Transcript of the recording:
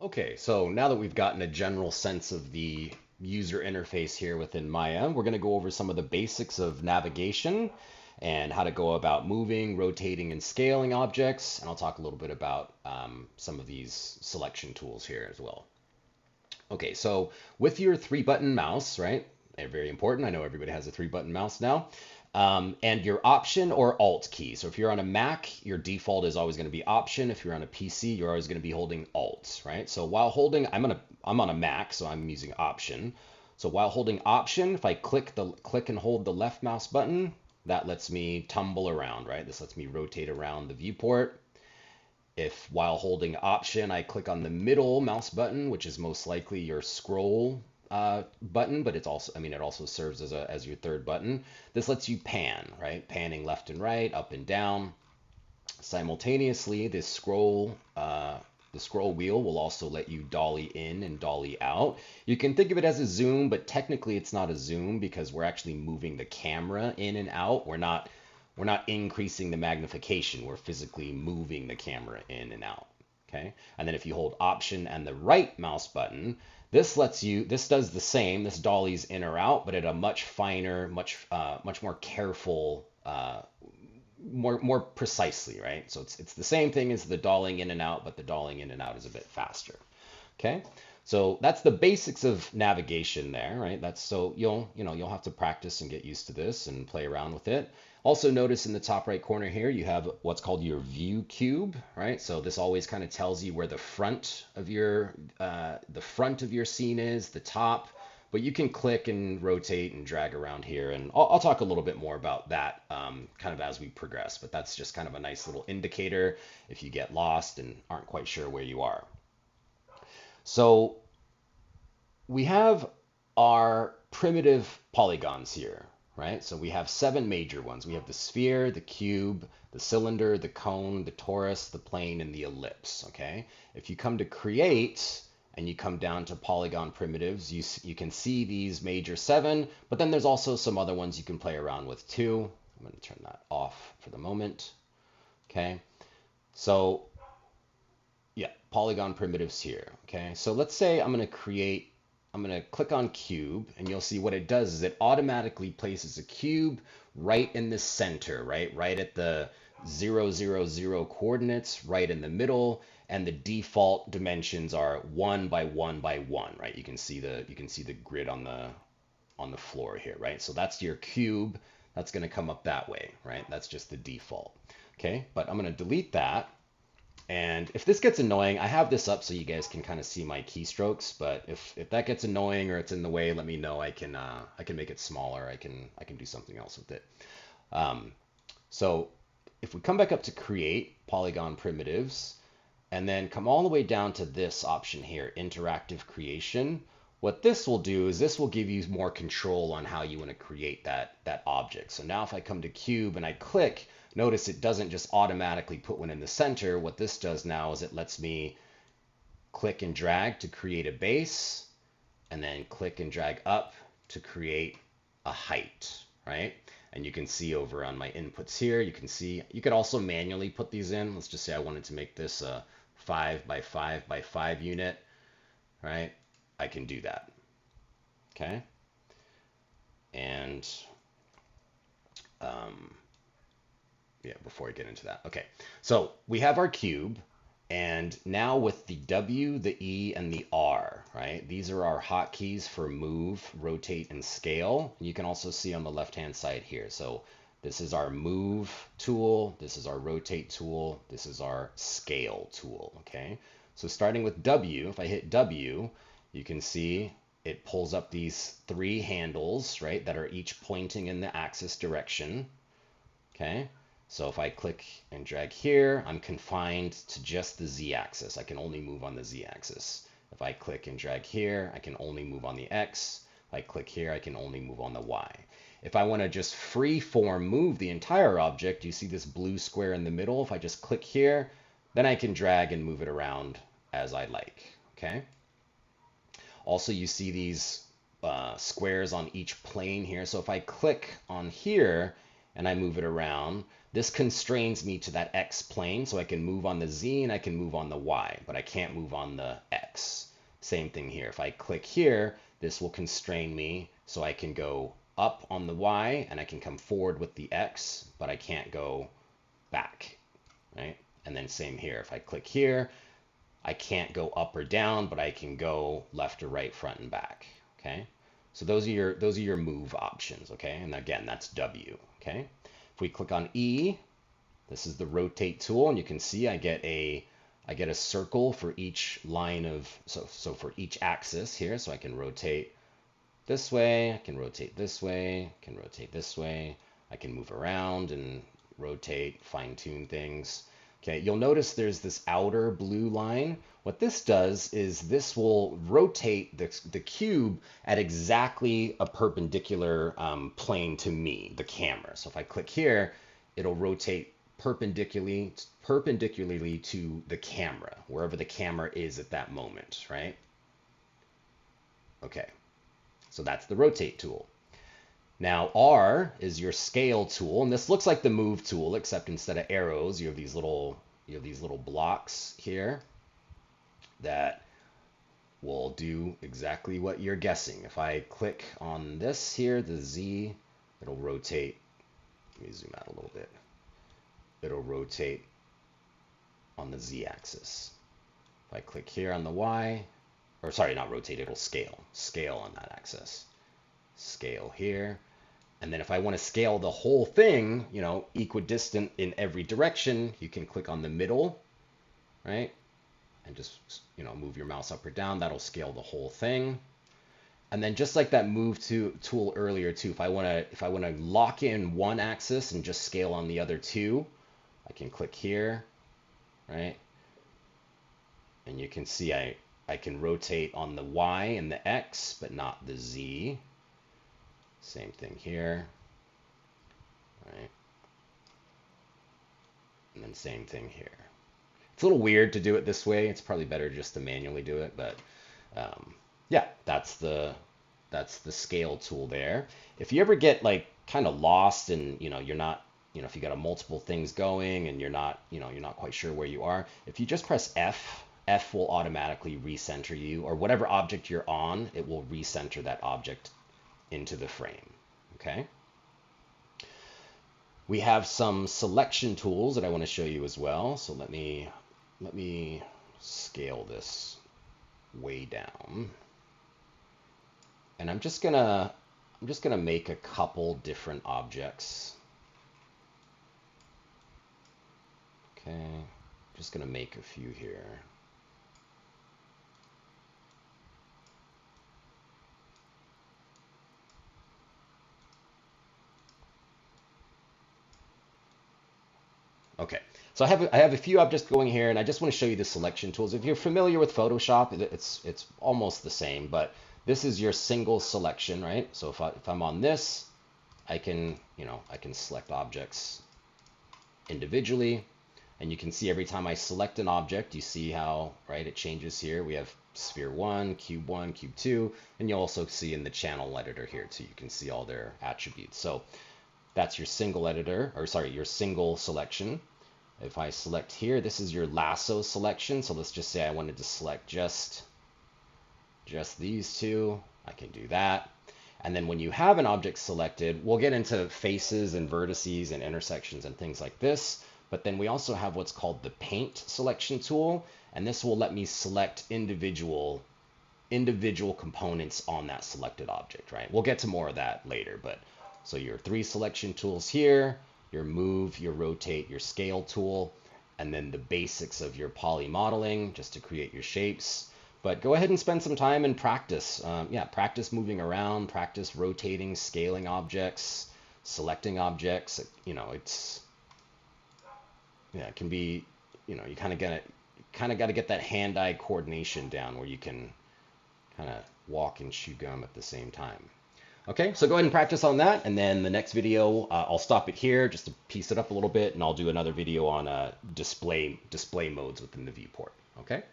Okay, so now that we've gotten a general sense of the user interface here within Maya, we're going to go over some of the basics of navigation and how to go about moving, rotating, and scaling objects. And I'll talk a little bit about some of these selection tools here as well. Okay, so with your three-button mouse, right? Very important. I know everybody has a three-button mouse now. And your Option or Alt key. So if you're on a Mac, your default is always going to be Option. If you're on a PC, you're always going to be holding Alt, right? So while holding, I'm on a Mac, so I'm using Option. So while holding Option, if I click and hold the left mouse button, that lets me tumble around, right? This lets me rotate around the viewport. If while holding Option, I click on the middle mouse button, which is most likely your scroll button, but it's also, it also serves as your third button. This lets you pan, right? Panning left and right, up and down. Simultaneously, the scroll wheel will also let you dolly in and dolly out. You can think of it as a zoom, but technically it's not a zoom because we're actually moving the camera in and out. We're not increasing the magnification. We're physically moving the camera in and out. Okay. And then if you hold Option and the right mouse button, this does the same. This dollies in or out, but at a much finer, much more careful, more precisely, right? So it's the same thing as the dollying in and out, but the dollying in and out is a bit faster. Okay, so that's the basics of navigation there, right? That's so you'll have to practice and get used to this and play around with it. Also notice in the top right corner here, you have what's called your view cube, right? So this always kind of tells you where the front of your scene is, the top, but you can click and rotate and drag around here. And I'll talk a little bit more about that kind of as we progress, but that's just kind of a nice little indicator if you get lost and aren't quite sure where you are. So we have our primitive polygons here, right? So we have 7 major ones. We have the sphere, the cube, the cylinder, the cone, the torus, the plane, and the ellipse, okay? If you come to create and you come down to polygon primitives, you can see these major 7, but then there's also some other ones you can play around with too. I'm going to turn that off for the moment, okay? So yeah, polygon primitives here, okay? So let's say I'm going to click on cube, and you'll see what it does is it automatically places a cube right in the center, right at the 0, 0, 0 coordinates, right in the middle, and the default dimensions are 1 by 1 by 1, right? You can see the grid on the floor here, right? So that's your cube. That's going to come up that way, right? That's just the default. Okay, but I'm going to delete that. And if this gets annoying, I have this up so you guys can kind of see my keystrokes. But if that gets annoying or it's in the way, let me know. I can make it smaller. I can do something else with it. So if we come back up to create polygon primitives, and then come all the way down to this option here, interactive creation. What this will do is this will give you more control on how you want to create that object. So now if I come to cube and I click, notice it doesn't just automatically put one in the center. What this does now is it lets me click and drag to create a base, and then click and drag up to create a height, right? And you can see over on my inputs here, you can see, you could also manually put these in. Let's just say I wanted to make this a 5 by 5 by 5 unit, right? I can do that, okay? And yeah, before I get into that. Okay, so we have our cube, and now with the W, the E, and the R, right? These are our hotkeys for move, rotate, and scale. You can also see on the left-hand side here. So this is our move tool, this is our rotate tool, this is our scale tool, okay? So starting with W, if I hit W, you can see it pulls up these 3 handles, right, that are each pointing in the axis direction, okay? So if I click and drag here, I'm confined to just the Z-axis. I can only move on the Z-axis. If I click and drag here, I can only move on the X. If I click here, I can only move on the Y. If I want to just free form move the entire object, you see this blue square in the middle. If I just click here, then I can drag and move it around as I like, okay? Also, you see these squares on each plane here. So if I click on here and I move it around, this constrains me to that X plane, so I can move on the Z and I can move on the Y, but I can't move on the X. X. Same thing here. If I click here, this will constrain me so I can go up on the Y and I can come forward with the X, but I can't go back, right? And then same here. If I click here, I can't go up or down, but I can go left or right, front and back, okay? So those are your move options, okay? And again, that's W, okay? If we click on E, this is the rotate tool, and you can see I get a circle for each line of, so for each axis here, so I can rotate this way, I can rotate this way, I can rotate this way, I can move around and rotate, fine tune things. Okay, you'll notice there's this outer blue line. What this does is this will rotate the cube at exactly a perpendicular plane to me, the camera. So if I click here, it'll rotate perpendicularly to the camera, wherever the camera is at that moment, right? Okay, so that's the rotate tool. Now R is your scale tool, and this looks like the move tool, except instead of arrows, you have these little blocks here that will do exactly what you're guessing. If I click on this here, the Z, it'll rotate. Let me zoom out a little bit. It'll rotate on the Z axis. If I click here on the Y, or sorry, not rotate, it'll scale on that axis. Scale here. And then if I want to scale the whole thing, you know, equidistant in every direction, you can click on the middle, right? And just, you know, move your mouse up or down. That'll scale the whole thing. And then just like that move tool earlier too, if I want to lock in one axis and just scale on the other two, I can click here, right? And you can see I can rotate on the Y and the X, but not the Z. Same thing here, right? And then same thing here. It's a little weird to do it this way. It's probably better just to manually do it, but yeah, that's the scale tool there. If you ever get like kind of lost and you're not, if you got a multiple things going and you're not quite sure where you are, if you just press F will automatically recenter you, or whatever object you're on, it will recenter that object into the frame, okay? We have some selection tools that I want to show you as well. So let me scale this way down. And I'm just gonna make a couple different objects. Okay, just gonna make a few here. Okay, so I have a few objects going here, and I just want to show you the selection tools. If you're familiar with Photoshop, it's almost the same, but this is your single selection, right? So if I'm on this, I can select objects individually, and you can see every time I select an object, you see how, right, it changes here. We have sphere 1, cube 2, and you'll also see in the channel editor here too. You can see all their attributes. So that's your single editor, or sorry, your single selection. If I select here, this is your lasso selection. So let's just say I wanted to select just these two. I can do that. And then when you have an object selected, we'll get into faces and vertices and intersections and things like this. But then we also have what's called the paint selection tool. And this will let me select individual components on that selected object, right? We'll get to more of that later, but so your 3 selection tools here, your move, your rotate, your scale tool, and then the basics of your poly modeling just to create your shapes. But go ahead and spend some time and practice. Practice moving around, practice rotating, scaling objects, selecting objects. It can be, you kind of got to get that hand-eye coordination down where you can kind of walk and chew gum at the same time. Okay, so go ahead and practice on that, and then the next video, I'll stop it here just to piece it up a little bit, and I'll do another video on display modes within the viewport. Okay.